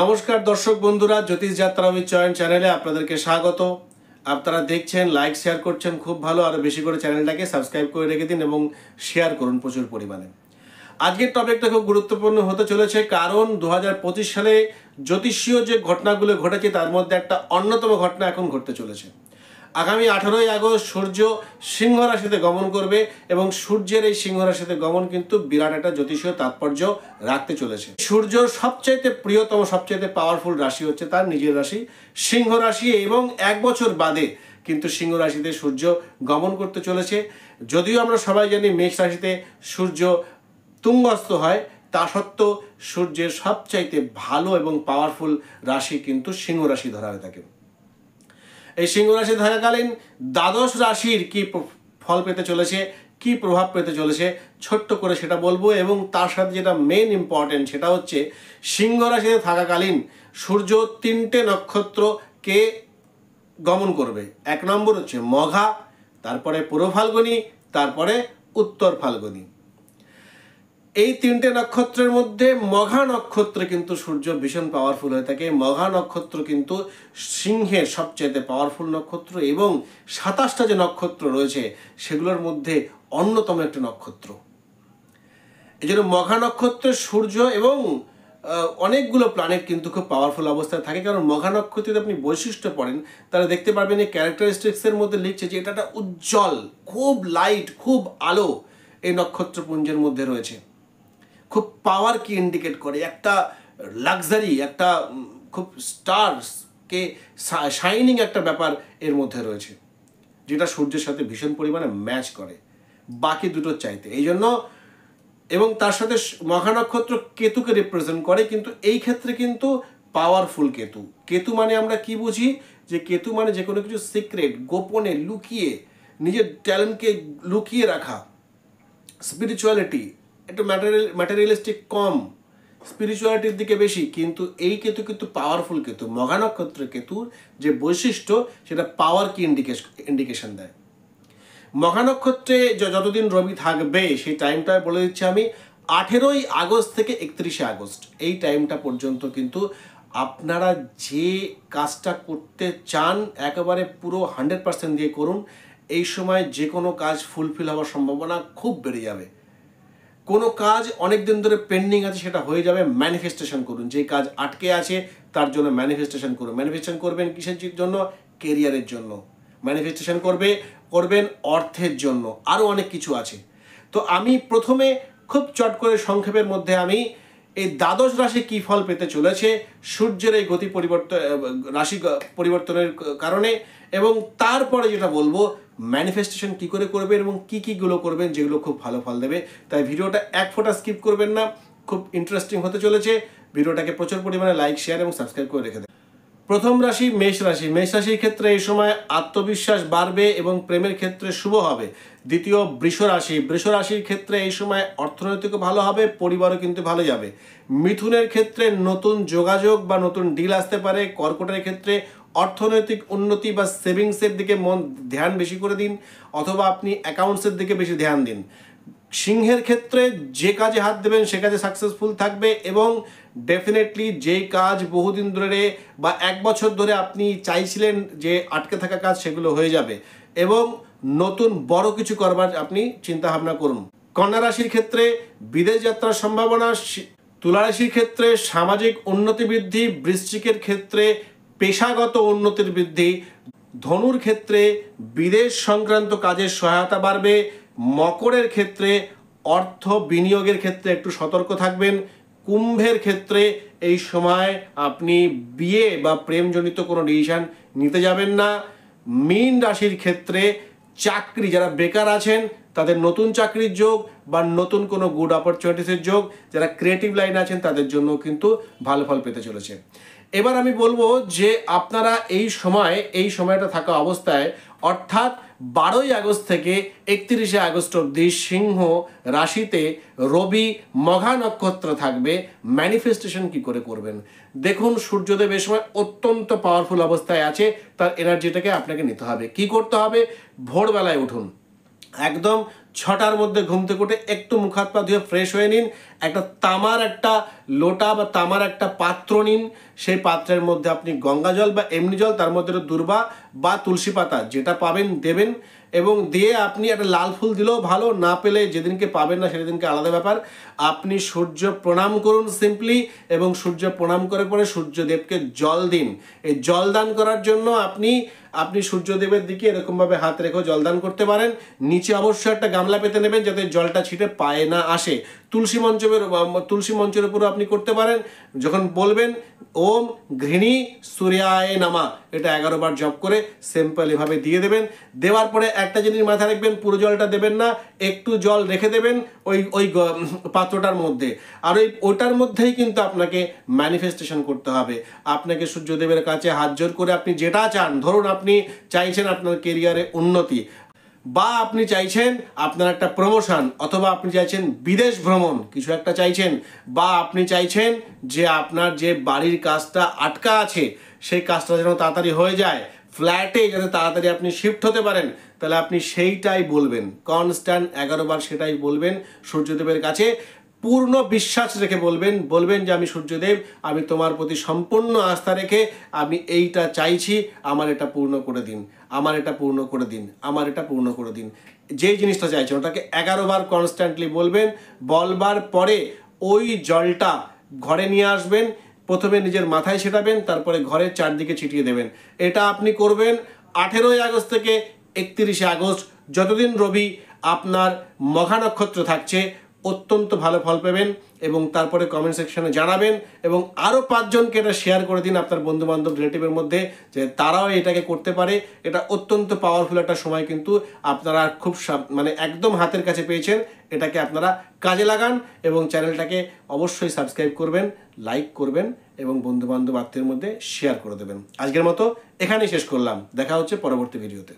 নমস্কার দর্শক বন্ধুরা, জ্যোতিষ যাত্রা চয়ন চ্যানেলে আপনাদেরকে স্বাগত। আপনারা দেখছেন, লাইক শেয়ার করছেন, খুব ভালো। আরও বেশি করে চ্যানেলটাকে সাবস্ক্রাইব করে রেখে দিন এবং শেয়ার করুন প্রচুর পরিমাণে। আজকের টপিকটা খুব গুরুত্বপূর্ণ হতে চলেছে, কারণ 2025 সালে জ্যোতিষীয় যে ঘটনাগুলো ঘটেছে তার মধ্যে একটা অন্যতম ঘটনা এখন ঘটতে চলেছে। আগামী 18ই আগস্ট সূর্য সিংহ রাশিতে গমন করবে এবং সূর্যের এই সিংহ রাশিতে গমন কিন্তু বিরাট একটা জ্যোতিষীয় তাৎপর্য রাখতে চলেছে। সূর্যর সবচাইতে প্রিয়তম, সবচাইতে পাওয়ারফুল রাশি হচ্ছে তার নিজের রাশি সিংহ রাশি, এবং এক বছর বাদে কিন্তু সিংহ রাশিতে সূর্য গমন করতে চলেছে। যদিও আমরা সবাই জানি মেষ রাশিতে সূর্য তুঙ্গস্থ হয়, তা সত্ত্বেও সূর্যের সবচাইতে ভালো এবং পাওয়ারফুল রাশি কিন্তু সিংহ রাশি ধরা হয়ে থাকে। এই সিংহ রাশি থাকাকালীন দ্বাদশ রাশির কি ফল পেতে চলেছে, কি প্রভাব পেতে চলেছে ছোট্ট করে সেটা বলবো। এবং তার সাথে যেটা মেন ইম্পর্টেন্ট সেটা হচ্ছে সিংহ রাশিতে থাকাকালীন সূর্য 3টে নক্ষত্রকে গমন করবে। 1 নম্বর হচ্ছে মঘা, তারপরে পূর্ব ফাল্গুনী, তারপরে উত্তর ফাল্গুনী। এই 3টে নক্ষত্রের মধ্যে মঘা নক্ষত্রে কিন্তু সূর্য ভীষণ পাওয়ারফুল হয়ে থাকে। মঘা নক্ষত্র কিন্তু সিংহের সবচেয়ে পাওয়ারফুল নক্ষত্র এবং 27টা যে নক্ষত্র রয়েছে সেগুলোর মধ্যে অন্যতম একটি নক্ষত্র। এই জন্য মঘা নক্ষত্রের সূর্য এবং অনেকগুলো প্ল্যানেট কিন্তু খুব পাওয়ারফুল অবস্থায় থাকে। কারণ মঘা নক্ষত্রে আপনি বৈশিষ্ট্য পড়েন, তারা দেখতে পারবেন এই ক্যারেক্টারিস্টিক্সের মধ্যে লিখছে যে এটা একটা উজ্জ্বল, খুব লাইট, খুব আলো এই নক্ষত্রপুঞ্জের মধ্যে রয়েছে। খুব পাওয়ারকে ইন্ডিকেট করে, একটা লাক্সারি, একটা খুব স্টারসকে শাইনিং একটা ব্যাপার এর মধ্যে রয়েছে, যেটা সূর্যের সাথে ভীষণ পরিমাণে ম্যাচ করে বাকি দুটোর চাইতে। এই জন্য, এবং তার সাথে মঘা নক্ষত্র কেতুকে রিপ্রেজেন্ট করে, কিন্তু এই ক্ষেত্রে কিন্তু পাওয়ারফুল কেতু। কেতু মানে আমরা কি বুঝি, যে কেতু মানে যে কোনো কিছু সিক্রেট, গোপনে লুকিয়ে নিজের ট্যালেন্টকে লুকিয়ে রাখা, স্পিরিচুয়ালিটি, একটু ম্যাটেরিয়ালিস্টিক কম, স্পিরিচুয়ালিটির দিকে বেশি। কিন্তু এই কেতু কিন্তু পাওয়ারফুল কেতু। মঘা নক্ষত্রের কেতুর যে বৈশিষ্ট্য সেটা পাওয়ার কি ইন্ডিকেশন দেয়। মঘা নক্ষত্রে যতদিন রবি থাকবে সেই টাইমটা বলে দিচ্ছি আমি, 18ই আগস্ট থেকে 31শে আগস্ট, এই টাইমটা পর্যন্ত কিন্তু আপনারা যে কাজটা করতে চান একেবারে পুরো 100% দিয়ে করুন। এই সময় যে কোনো কাজ ফুলফিল হওয়ার সম্ভাবনা খুব বেড়ে যাবে। কোনো কাজ অনেক দিন ধরে পেন্ডিং আছে সেটা হয়ে যাবে। ম্যানিফেস্টেশন করুন, যে কাজ আটকে আছে তার জন্য ম্যানিফেস্টেশন করুন। ম্যানিফেস্টেশন করবেন কিসের জন্য? কেরিয়ারের জন্য ম্যানিফেস্টেশন করবেন, অর্থের জন্য, আরও অনেক কিছু আছে। তো আমি প্রথমে খুব চট করে সংক্ষেপের মধ্যে আমি এই দ্বাদশ রাশি কী ফল পেতে চলেছে সূর্যের এই গতি পরিবর্তন, রাশি পরিবর্তনের কারণে, এবং তারপরে যেটা বলবো ম্যানিফেস্টেশন কী করে করবেন এবং কীগুলো করবেন যেগুলো খুব ভালো ফল দেবে। তাই ভিডিওটা এক ফোঁটা স্কিপ করবেন না, খুব ইন্টারেস্টিং হতে চলেছে। ভিডিওটাকে প্রচুর পরিমাণে লাইক, শেয়ার এবং সাবস্ক্রাইব করে রেখে দেন। প্রথম রাশি মেষ রাশি। মেষ রাশির ক্ষেত্রে এই সময় আত্মবিশ্বাস বাড়বে এবং প্রেমের ক্ষেত্রে শুভ হবে। দ্বিতীয় বৃষ রাশি। বৃষ রাশির ক্ষেত্রে এই সময় অর্থনৈতিকও ভালো হবে, পরিবারও কিন্তু ভালো যাবে। মিথুনের ক্ষেত্রে নতুন যোগাযোগ বা নতুন ডিল আসতে পারে। কর্কটের ক্ষেত্রে অর্থনৈতিক উন্নতি বা সেভিংসের দিকে ধ্যান বেশি করে দিন, অথবা আপনি অ্যাকাউন্টসের দিকে বেশি ধ্যান দিন। সিংহের ক্ষেত্রে যে কাজে হাত দেবেন সে কাজে সাকসেসফুল থাকবে, এবং ডেফিনেটলি যেই কাজ বহুদিন ধরে বা 1 বছর ধরে আপনি চাইছিলেন যে আটকে থাকা কাজ, সেগুলো হয়ে যাবে এবং নতুন বড় কিছু করবার আপনি চিন্তা ভাবনা করুন। কন্যা রাশির ক্ষেত্রে বিদেশ যাত্রার সম্ভাবনা। তুলা রাশির ক্ষেত্রে সামাজিক উন্নতি বৃদ্ধি। বৃশ্চিকের ক্ষেত্রে পেশাগত উন্নতির বৃদ্ধি। ধনুর ক্ষেত্রে বিদেশ সংক্রান্ত কাজের সহায়তা বাড়বে। মকরের ক্ষেত্রে অর্থ বিনিয়োগের ক্ষেত্রে একটু সতর্ক থাকবেন। কুম্ভের ক্ষেত্রে এই সময় আপনি বিয়ে বা প্রেমজনিত কোনো ডিসিশন নিতে যাবেন না। মীন রাশির ক্ষেত্রে চাকরি, যারা বেকার আছেন তাদের নতুন চাকরির যোগ বা নতুন কোনো গুড অপরচুনিটিসের যোগ। যারা ক্রিয়েটিভ লাইন আছেন তাদের জন্য কিন্তু ভালো ফল পেতে চলেছে। এবার আমি বলবো যে আপনারা এই সময়টা থাকা অবস্থায়, অর্থাৎ 12ই আগস্ট থেকে 31শে আগস্ট অবধি সিংহ রাশিতে রবি মঘা নক্ষত্র থাকবে। ম্যানিফেস্টেশন কি করে করবেন দেখুন। সূর্যদেব এই সময় অত্যন্ত পাওয়ারফুল অবস্থায় আছে, তার এনার্জিটাকে আপনাকে নিতে হবে। কি করতে হবে? ভোরবেলায় উঠুন, একদম 6টার মধ্যে ঘুম থেকে উঠে একটু মুখ হাত পা ধুয়ে ফ্রেশ হয়ে নিন, একটা তামার একটা লোটা বা তামার একটা পাত্র নিন, সেই পাত্রের মধ্যে আপনি গঙ্গা জল বা এমনি জল, তার মধ্যে দূর্বা বা তুলসী পাতা যেটা পাবেন দেবেন, এবং দিয়ে আপনি একটা লাল ফুল দিলেও ভালো, না পেলে যেদিনকে পাবেন না সেদিনকে আলাদা ব্যাপার। আপনি সূর্য প্রণাম করুন সিম্পলি, এবং সূর্য প্রণাম করে পরে সূর্যদেবকে জল দিন। এই জল দান করার জন্য আপনি সূর্যদেবের দিকে এরকমভাবে হাত রেখেও জলদান করতে পারেন। নিচে অবশ্যই একটা গামলা পেতে নেবেন যাতে জলটা ছিটে পায়ে না আসে। তুলসী মঞ্চের উপরও আপনি করতে পারেন। যখন বলবেন ওম ঘৃণী সূর্যায় নমঃ, এটা 11 বার জপ করে সিম্পল এভাবে দিয়ে দেবেন। দেওয়ার পরে একটা জিনিস মাথায় রাখবেন, পুরো জলটা দেবেন না, একটু জল রেখে দেবেন ওই পাত্রটার মধ্যে। আর ওটার মধ্যেই কিন্তু আপনাকে ম্যানিফেস্টেশন করতে হবে। আপনাকে সূর্যদেবের কাছে হাত জোর করে আপনি যেটা চান, ধরুন আপনি চাইছেন আপনার কেরিয়ারে উন্নতি, বা আপনি চাইছেন আপনার একটা প্রমোশন, অথবা আপনি চাইছেন বিদেশ ভ্রমণ, কিছু একটা চাইছেন, বা আপনি চাইছেন যে আপনার যে বাড়ির কাজটা আটকা আছে সেই কাজটা যেন তাড়াতাড়ি হয়ে যায়, ফ্ল্যাটে যাতে তাড়াতাড়ি আপনি শিফট হতে পারেন, তাহলে আপনি সেইটাই বলবেন, কনস্ট্যান্ট 11 বার সেটাই বলবেন সূর্যদেবের কাছে। পূর্ণ বিশ্বাস রেখে বলবেন যে আমি সূর্যদেব, আমি তোমার প্রতি সম্পূর্ণ আস্থা রেখে আমি এইটা চাইছি, আমার এটা পূর্ণ করে দিন, আমার এটা পূর্ণ করে দিন, আমার এটা পূর্ণ করে দিন। যেই জিনিসটা চাইছেন ওটাকে 11 বার কনস্ট্যান্টলি বলবার পরে ওই জলটা ঘরে নিয়ে আসবেন। প্রথমে নিজের মাথায় ছেটাবেন, তারপরে ঘরের চারদিকে ছিটিয়ে দেবেন। এটা আপনি করবেন 18ই আগস্ট থেকে 31শে আগস্ট, যতদিন রবি আপনার মঘা নক্ষত্র থাকছে। অত্যন্ত ভালো ফল পাবেন, এবং তারপরে কমেন্ট সেকশনে জানাবেন, এবং আরও 5 জনকে এটা শেয়ার করে দিন আপনার বন্ধুবান্ধব রিলেটিভের মধ্যে, যে তারাও এটাকে করতে পারে। এটা অত্যন্ত পাওয়ারফুল একটা সময়, কিন্তু আপনারা খুব মানে একদম হাতের কাছে পেয়েছেন। এটাকে আপনারা কাজে লাগান, এবং চ্যানেলটাকে অবশ্যই সাবস্ক্রাইব করবেন, লাইক করবেন, এবং বন্ধুবান্ধব আত্মীয়ের মধ্যে শেয়ার করে দেবেন। আজকের মতো এখানেই শেষ করলাম, দেখা হচ্ছে পরবর্তী ভিডিওতে।